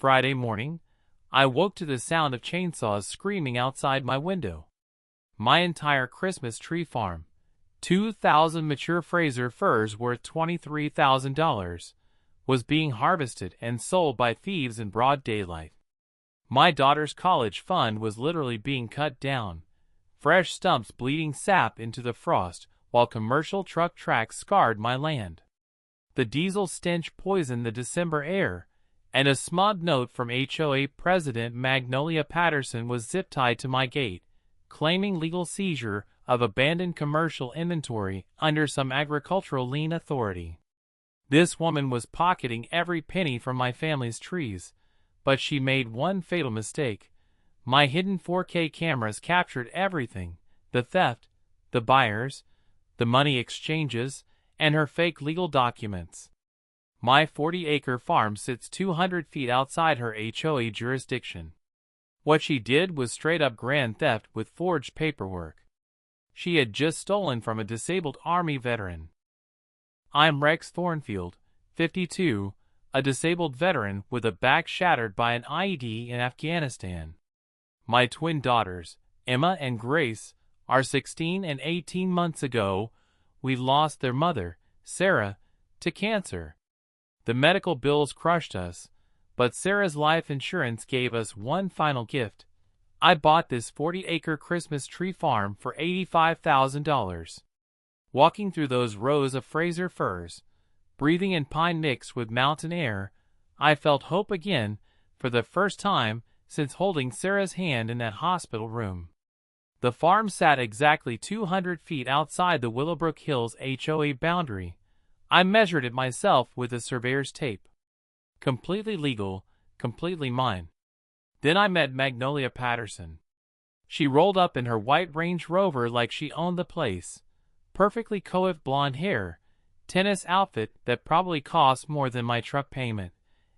Friday morning, I woke to the sound of chainsaws screaming outside my window. My entire Christmas tree farm, 2,000 mature Fraser firs worth $23,000, was being harvested and sold by thieves in broad daylight. My daughter's college fund was literally being cut down, fresh stumps bleeding sap into the frost while commercial truck tracks scarred my land. The diesel stench poisoned the December air, and a smug note from HOA President Magnolia Patterson was zip-tied to my gate, claiming legal seizure of abandoned commercial inventory under some agricultural lien authority. This woman was pocketing every penny from my family's trees, but she made one fatal mistake. My hidden 4K cameras captured everything: the theft, the buyers, the money exchanges, and her fake legal documents. My 40-acre farm sits 200 feet outside her HOA jurisdiction. What she did was straight-up grand theft with forged paperwork. She had just stolen from a disabled Army veteran. I'm Rex Thornfield, 52, a disabled veteran with a back shattered by an IED in Afghanistan. My twin daughters, Emma and Grace, are 16 and 18 months ago. We lost their mother, Sarah, to cancer. The medical bills crushed us, but Sarah's life insurance gave us one final gift. I bought this 40-acre Christmas tree farm for $85,000. Walking through those rows of Fraser firs, breathing in pine mixed with mountain air, I felt hope again for the first time since holding Sarah's hand in that hospital room. The farm sat exactly 200 feet outside the Willowbrook Hills HOA boundary. I measured it myself with a surveyor's tape. Completely legal, completely mine. Then I met Magnolia Patterson. She rolled up in her white Range Rover like she owned the place. Perfectly coiffed blonde hair, tennis outfit that probably cost more than my truck payment,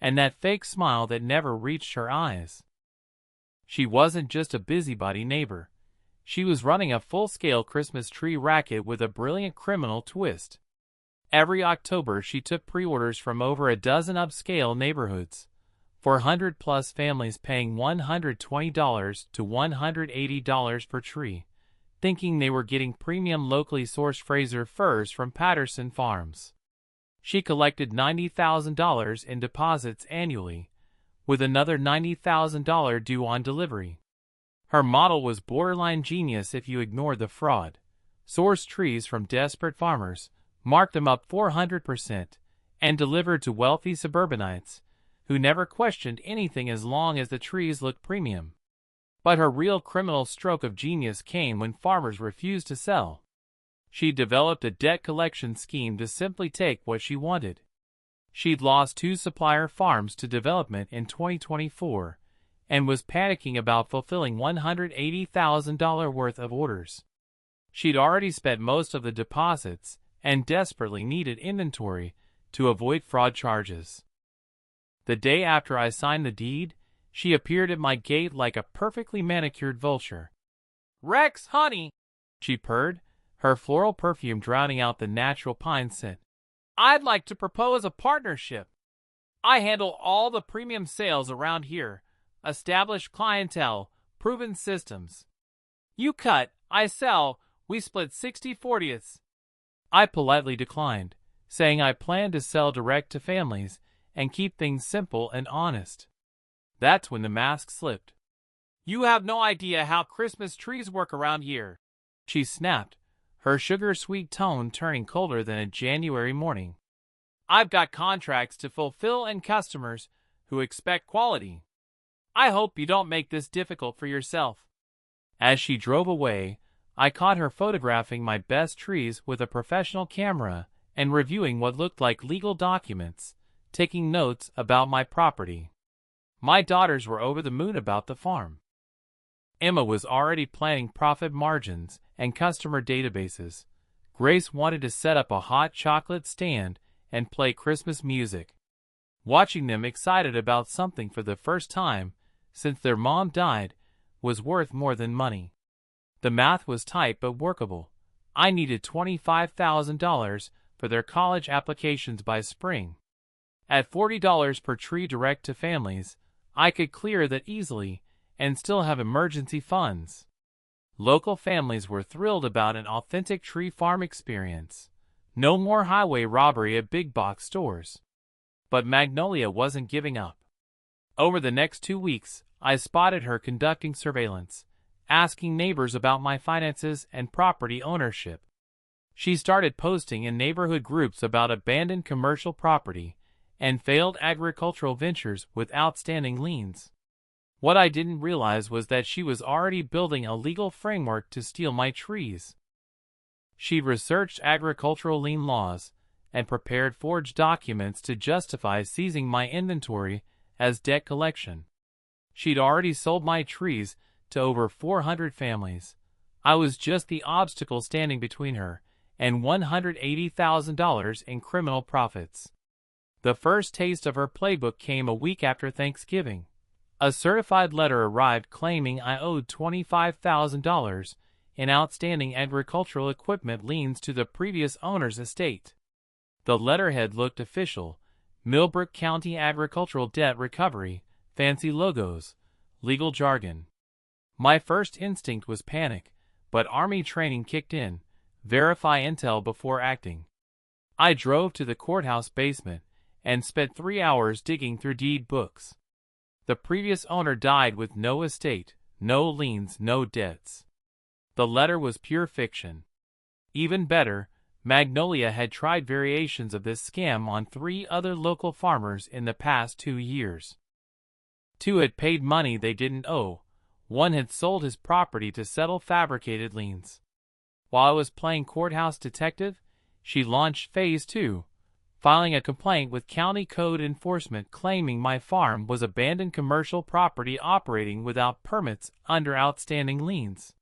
and that fake smile that never reached her eyes. She wasn't just a busybody neighbor. She was running a full-scale Christmas tree racket with a brilliant criminal twist. Every October she took pre-orders from over a dozen upscale neighborhoods, 400-plus families paying $120 to $180 per tree, thinking they were getting premium locally sourced Fraser firs from Patterson Farms. She collected $90,000 in deposits annually, with another $90,000 due on delivery. Her model was borderline genius if you ignored the fraud. Sourced trees from desperate farmers, marked them up 400%, and delivered to wealthy suburbanites, who never questioned anything as long as the trees looked premium. But her real criminal stroke of genius came when farmers refused to sell. She developed a debt collection scheme to simply take what she wanted. She'd lost 2 supplier farms to development in 2024, and was panicking about fulfilling $180,000 worth of orders. She'd already spent most of the deposits and desperately needed inventory to avoid fraud charges. The day after I signed the deed, she appeared at my gate like a perfectly manicured vulture. "Rex, honey," she purred, her floral perfume drowning out the natural pine scent. "I'd like to propose a partnership. I handle all the premium sales around here. Established clientele, proven systems. You cut, I sell, we split 60/40ths. I politely declined, saying I planned to sell direct to families and keep things simple and honest. That's when the mask slipped. "You have no idea how Christmas trees work around here," she snapped, her sugar-sweet tone turning colder than a January morning. "I've got contracts to fulfill and customers who expect quality. I hope you don't make this difficult for yourself." As she drove away, I caught her photographing my best trees with a professional camera and reviewing what looked like legal documents, taking notes about my property. My daughters were over the moon about the farm. Emma was already planning profit margins and customer databases. Grace wanted to set up a hot chocolate stand and play Christmas music. Watching them excited about something for the first time since their mom died was worth more than money. The math was tight but workable. I needed $25,000 for their college applications by spring. At $40 per tree direct to families, I could clear that easily and still have emergency funds. Local families were thrilled about an authentic tree farm experience. No more highway robbery at big box stores. But Magnolia wasn't giving up. Over the next 2 weeks, I spotted her conducting surveillance, asking neighbors about my finances and property ownership. She started posting in neighborhood groups about abandoned commercial property and failed agricultural ventures with outstanding liens. What I didn't realize was that she was already building a legal framework to steal my trees. She'd researched agricultural lien laws and prepared forged documents to justify seizing my inventory as debt collection. She'd already sold my trees to over 400 families. I was just the obstacle standing between her and $180,000 in criminal profits. The first taste of her playbook came a week after Thanksgiving. A certified letter arrived claiming I owed $25,000 in outstanding agricultural equipment liens to the previous owner's estate. The letterhead looked official: Millbrook County Agricultural Debt Recovery, fancy logos, legal jargon. My first instinct was panic, but Army training kicked in: verify intel before acting. I drove to the courthouse basement and spent 3 hours digging through deed books. The previous owner died with no estate, no liens, no debts. The letter was pure fiction. Even better, Magnolia had tried variations of this scam on 3 other local farmers in the past 2 years. 2 had paid money they didn't owe. 1 had sold his property to settle fabricated liens. While I was playing courthouse detective, she launched Phase 2, filing a complaint with county code enforcement claiming my farm was abandoned commercial property operating without permits under outstanding liens.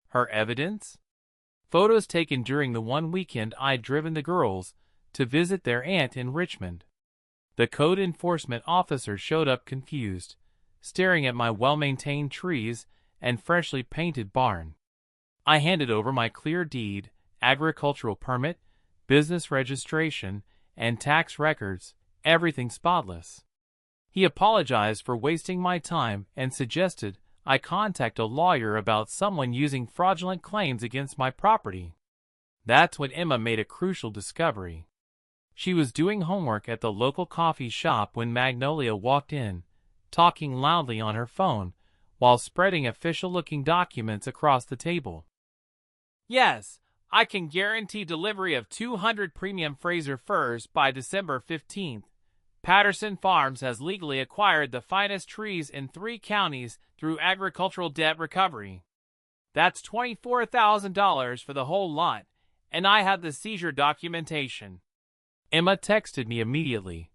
Her evidence? Photos taken during the one weekend I'd driven the girls to visit their aunt in Richmond. The code enforcement officer showed up confused, staring at my well-maintained trees and freshly painted barn. I handed over my clear deed, agricultural permit, business registration, and tax records, everything spotless. He apologized for wasting my time and suggested I contact a lawyer about someone using fraudulent claims against my property. That's when Emma made a crucial discovery. She was doing homework at the local coffee shop when Magnolia walked in, talking loudly on her phone while spreading official-looking documents across the table. Yes, I can guarantee delivery of 200 premium Fraser firs by December 15th. Patterson Farms has legally acquired the finest trees in 3 counties through agricultural debt recovery. That's $24,000 for the whole lot, and I have the seizure documentation. Emma texted me immediately.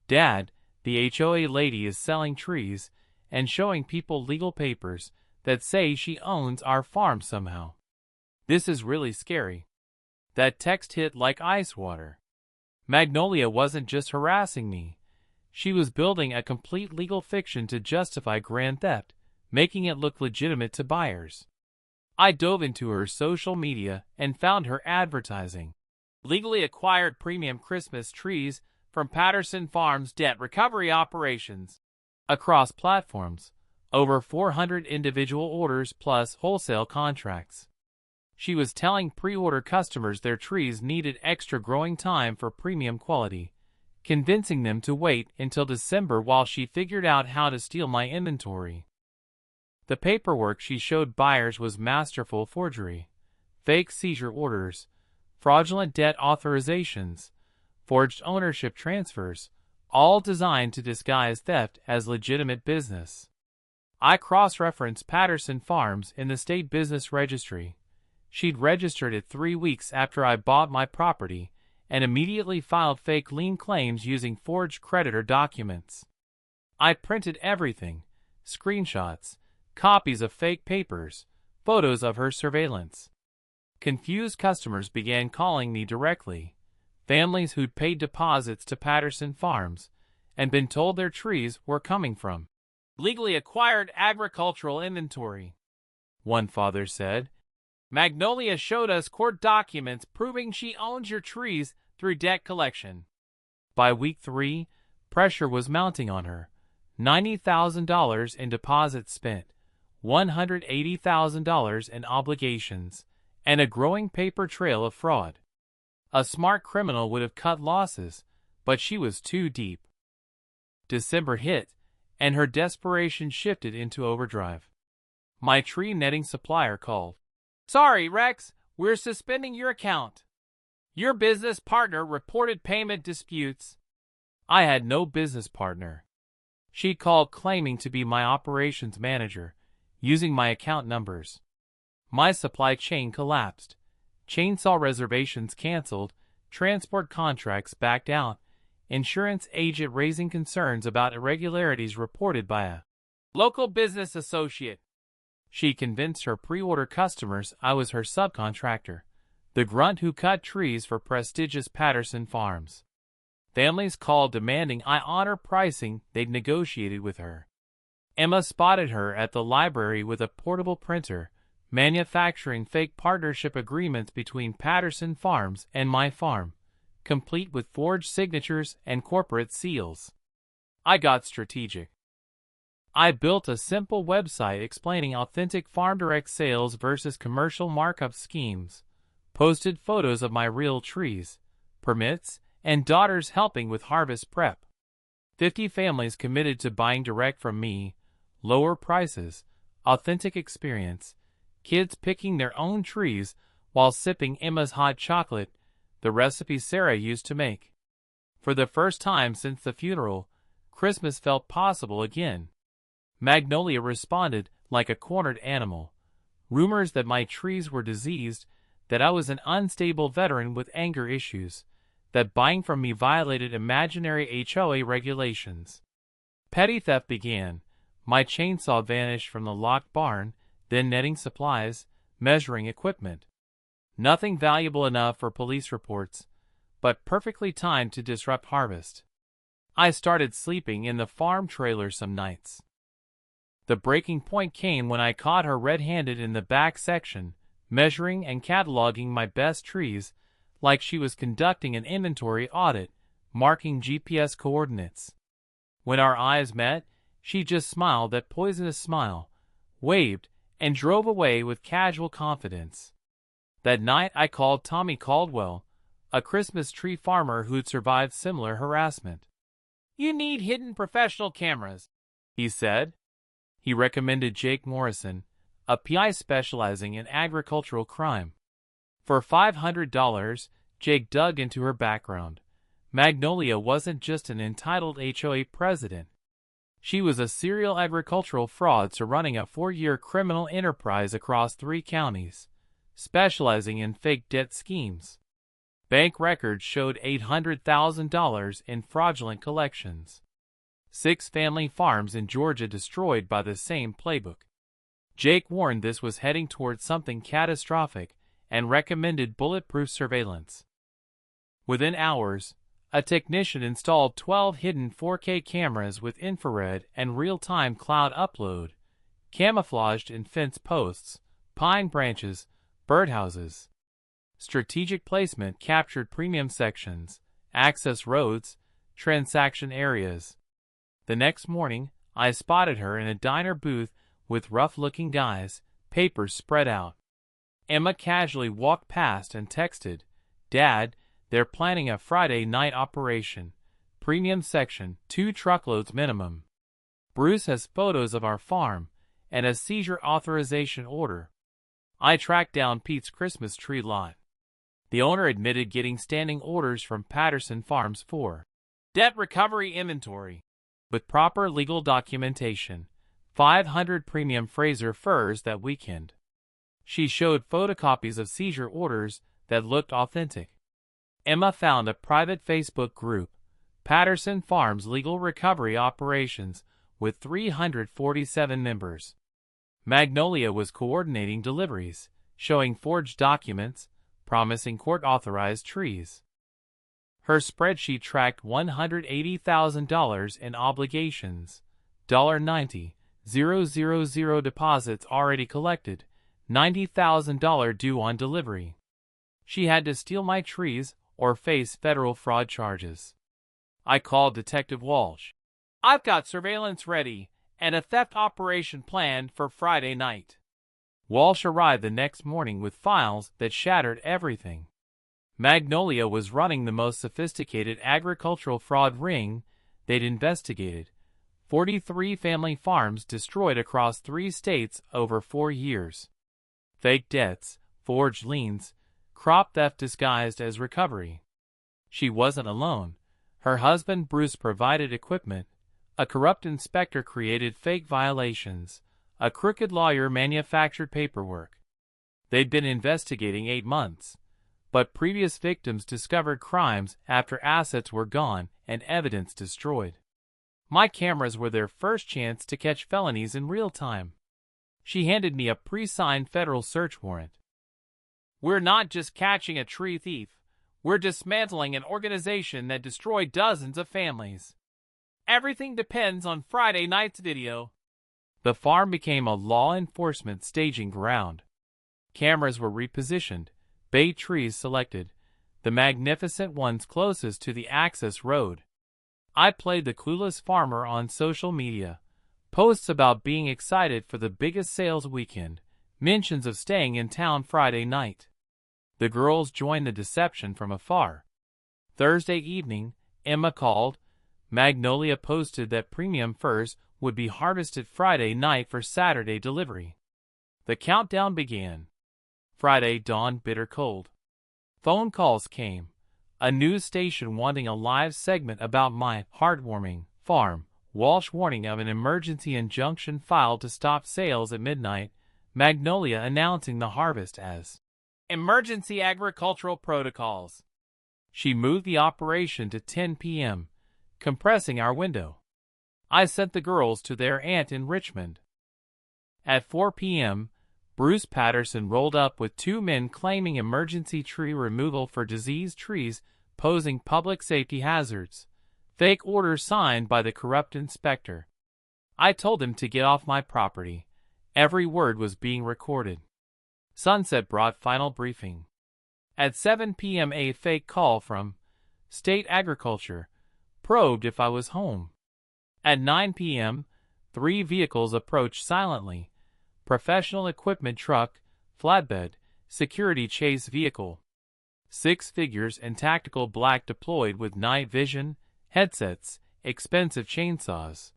Dad, the HOA lady is selling trees and showing people legal papers that say she owns our farm somehow. This is really scary. That text hit like ice water. Magnolia wasn't just harassing me. She was building a complete legal fiction to justify grand theft, making it look legitimate to buyers. I dove into her social media and found her advertising legally acquired premium Christmas trees from Patterson Farms debt recovery operations. Across platforms, over 400 individual orders plus wholesale contracts. She was telling pre-order customers their trees needed extra growing time for premium quality, convincing them to wait until December while she figured out how to steal my inventory. The paperwork she showed buyers was masterful forgery, fake seizure orders, fraudulent debt authorizations, forged ownership transfers, all designed to disguise theft as legitimate business. I cross-referenced Patterson Farms in the state business registry. She'd registered it 3 weeks after I bought my property and immediately filed fake lien claims using forged creditor documents. I printed everything: screenshots, copies of fake papers, photos of her surveillance. Confused customers began calling me directly, families who'd paid deposits to Patterson Farms and been told their trees were coming from legally acquired agricultural inventory. One father said, "Magnolia showed us court documents proving she owns your trees through debt collection." By week 3, pressure was mounting on her. $90,000 in deposits spent, $180,000 in obligations, and a growing paper trail of fraud. A smart criminal would have cut losses, but she was too deep. December hit, and her desperation shifted into overdrive. My tree netting supplier called. "Sorry, Rex, we're suspending your account. Your business partner reported payment disputes." I had no business partner. She called claiming to be my operations manager, using my account numbers. My supply chain collapsed. Chainsaw reservations canceled, transport contracts backed out, insurance agent raising concerns about irregularities reported by a local business associate. She convinced her pre-order customers I was her subcontractor, the grunt who cut trees for prestigious Patterson farms. Families called demanding I honor pricing they'd negotiated with her. Emma spotted her at the library with a portable printer, manufacturing fake partnership agreements between Patterson Farms and my farm, complete with forged signatures and corporate seals. I got strategic. I built a simple website explaining authentic farm direct sales versus commercial markup schemes, posted photos of my real trees, permits, and daughters helping with harvest prep. 50 families committed to buying direct from me, lower prices, authentic experience, kids picking their own trees while sipping Emma's hot chocolate, the recipe Sarah used to make. For the first time since the funeral, Christmas felt possible again. Magnolia responded like a cornered animal. Rumors that my trees were diseased, that I was an unstable veteran with anger issues, that buying from me violated imaginary HOA regulations. Petty theft began. My chainsaw vanished from the locked barn, then netting supplies, measuring equipment. Nothing valuable enough for police reports, but perfectly timed to disrupt harvest. I started sleeping in the farm trailer some nights. The breaking point came when I caught her red-handed in the back section, measuring and cataloging my best trees like she was conducting an inventory audit, marking GPS coordinates. When our eyes met, she just smiled that poisonous smile, waved, and drove away with casual confidence. That night I called Tommy Caldwell, a Christmas tree farmer who'd survived similar harassment. "You need hidden professional cameras," he said. He recommended Jake Morrison, a PI specializing in agricultural crime. For $500, Jake dug into her background. Magnolia wasn't just an entitled HOA president. She was a serial agricultural fraudster running a 4-year criminal enterprise across 3 counties, specializing in fake debt schemes. Bank records showed $800,000 in fraudulent collections. 6 family farms in Georgia destroyed by the same playbook. Jake warned this was heading towards something catastrophic and recommended bulletproof surveillance. Within hours, a technician installed 12 hidden 4K cameras with infrared and real-time cloud upload, camouflaged in fence posts, pine branches, birdhouses. Strategic placement captured premium sections, access roads, transaction areas. The next morning, I spotted her in a diner booth with rough-looking guys, papers spread out. Emma casually walked past and texted, "Dad, they're planning a Friday night operation. Premium section, 2 truckloads minimum. Bruce has photos of our farm and a seizure authorization order." I tracked down Pete's Christmas tree lot. The owner admitted getting standing orders from Patterson Farms for debt recovery inventory. With proper legal documentation, 500 premium Fraser firs that weekend. She showed photocopies of seizure orders that looked authentic. Emma found a private Facebook group, Patterson Farms Legal Recovery Operations, with 347 members. Magnolia was coordinating deliveries, showing forged documents, promising court-authorized trees. Her spreadsheet tracked $180,000 in obligations, $90,000 deposits already collected, $90,000 due on delivery. She had to steal my trees or face federal fraud charges. I called Detective Walsh. I've got surveillance ready and a theft operation planned for Friday night. Walsh arrived the next morning with files that shattered everything. Magnolia was running the most sophisticated agricultural fraud ring they'd investigated. 43 family farms destroyed across 3 states over 4 years. Fake debts, forged liens, crop theft disguised as recovery. She wasn't alone. Her husband Bruce provided equipment. A corrupt inspector created fake violations. A crooked lawyer manufactured paperwork. They'd been investigating 8 months, but previous victims discovered crimes after assets were gone and evidence destroyed. My cameras were their first chance to catch felonies in real time. She handed me a pre-signed federal search warrant. We're not just catching a tree thief. We're dismantling an organization that destroyed dozens of families. Everything depends on Friday night's video. The farm became a law enforcement staging ground. Cameras were repositioned, bay trees selected, the magnificent ones closest to the access road. I played the clueless farmer on social media. Posts about being excited for the biggest sales weekend, mentions of staying in town Friday night. The girls joined the deception from afar. Thursday evening, Emma called. Magnolia posted that premium furs would be harvested Friday night for Saturday delivery. The countdown began. Friday dawned bitter cold. Phone calls came. A news station wanting a live segment about my heartwarming farm. Walsh warning of an emergency injunction filed to stop sales at midnight. Magnolia announcing the harvest as emergency agricultural protocols. She moved the operation to 10 p.m., compressing our window. I sent the girls to their aunt in Richmond. At 4 p.m., Bruce Patterson rolled up with 2 men claiming emergency tree removal for diseased trees posing public safety hazards. Fake orders signed by the corrupt inspector. I told him to get off my property. Every word was being recorded. Sunset brought final briefing. At 7 p.m. a fake call from State Agriculture probed if I was home. At 9 p.m., 3 vehicles approached silently. Professional equipment truck, flatbed, security chase vehicle. 6 figures in tactical black deployed with night vision, headsets, expensive chainsaws.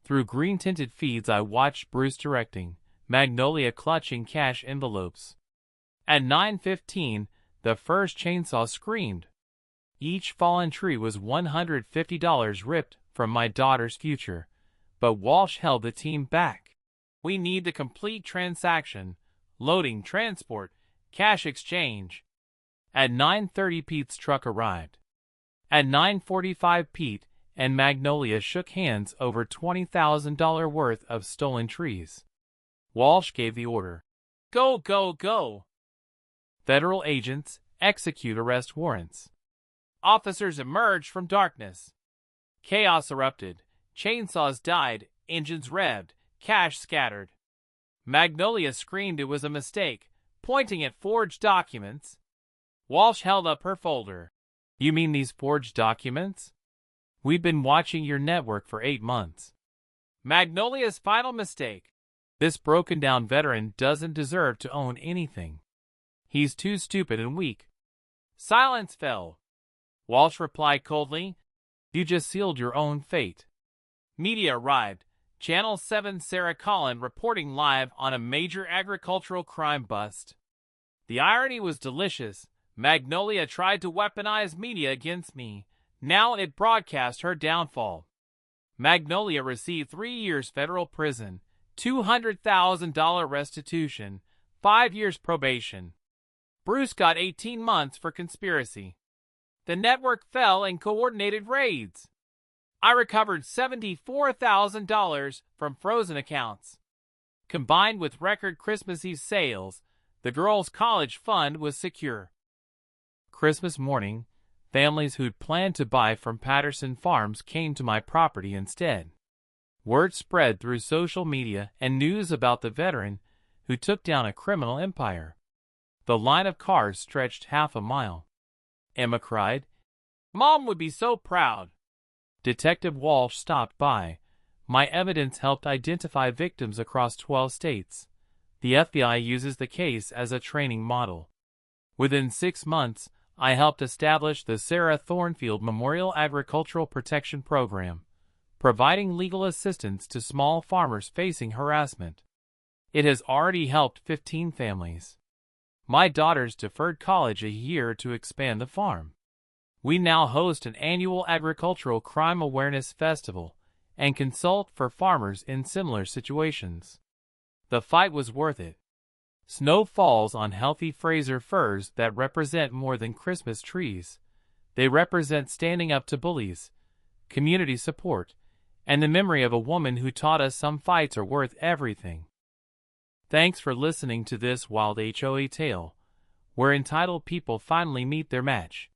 Through green-tinted feeds I watched Bruce directing, Magnolia clutching cash envelopes. At 9:15, the first chainsaw screamed. Each fallen tree was $150 ripped from my daughter's future, but Walsh held the team back. We need the complete transaction, loading, transport, cash exchange. At 9:30 Pete's truck arrived. At 9:45 Pete and Magnolia shook hands over $20,000 worth of stolen trees. Walsh gave the order. Go, go, go! Federal agents execute arrest warrants. Officers emerged from darkness. Chaos erupted. Chainsaws died, engines revved, cash scattered. Magnolia screamed it was a mistake, pointing at forged documents. Walsh held up her folder. You mean these forged documents? We've been watching your network for 8 months. Magnolia's final mistake. This broken-down veteran doesn't deserve to own anything. He's too stupid and weak. Silence fell. Walsh replied coldly, You just sealed your own fate. Media arrived. Channel 7 Sarah Collin reporting live on a major agricultural crime bust. The irony was delicious. Magnolia tried to weaponize media against me. Now it broadcast her downfall. Magnolia received 3 years federal prison, $200,000 restitution, 5 years probation. Bruce got 18 months for conspiracy. The network fell in coordinated raids. I recovered $74,000 from frozen accounts. Combined with record Christmas Eve sales, the girls' college fund was secure. Christmas morning, families who'd planned to buy from Patterson Farms came to my property instead. Word spread through social media and news about the veteran who took down a criminal empire. The line of cars stretched half a mile. Emma cried, Mom would be so proud. Detective Walsh stopped by. My evidence helped identify victims across 12 states. The FBI uses the case as a training model. Within 6 months, I helped establish the Sarah Thornfield Memorial Agricultural Protection Program, providing legal assistance to small farmers facing harassment. It has already helped 15 families. My daughters deferred college a year to expand the farm. We now host an annual agricultural crime awareness festival and consult for farmers in similar situations. The fight was worth it. Snow falls on healthy Fraser firs that represent more than Christmas trees. They represent standing up to bullies, community support, and the memory of a woman who taught us some fights are worth everything. Thanks for listening to this wild HOA tale, where entitled people finally meet their match.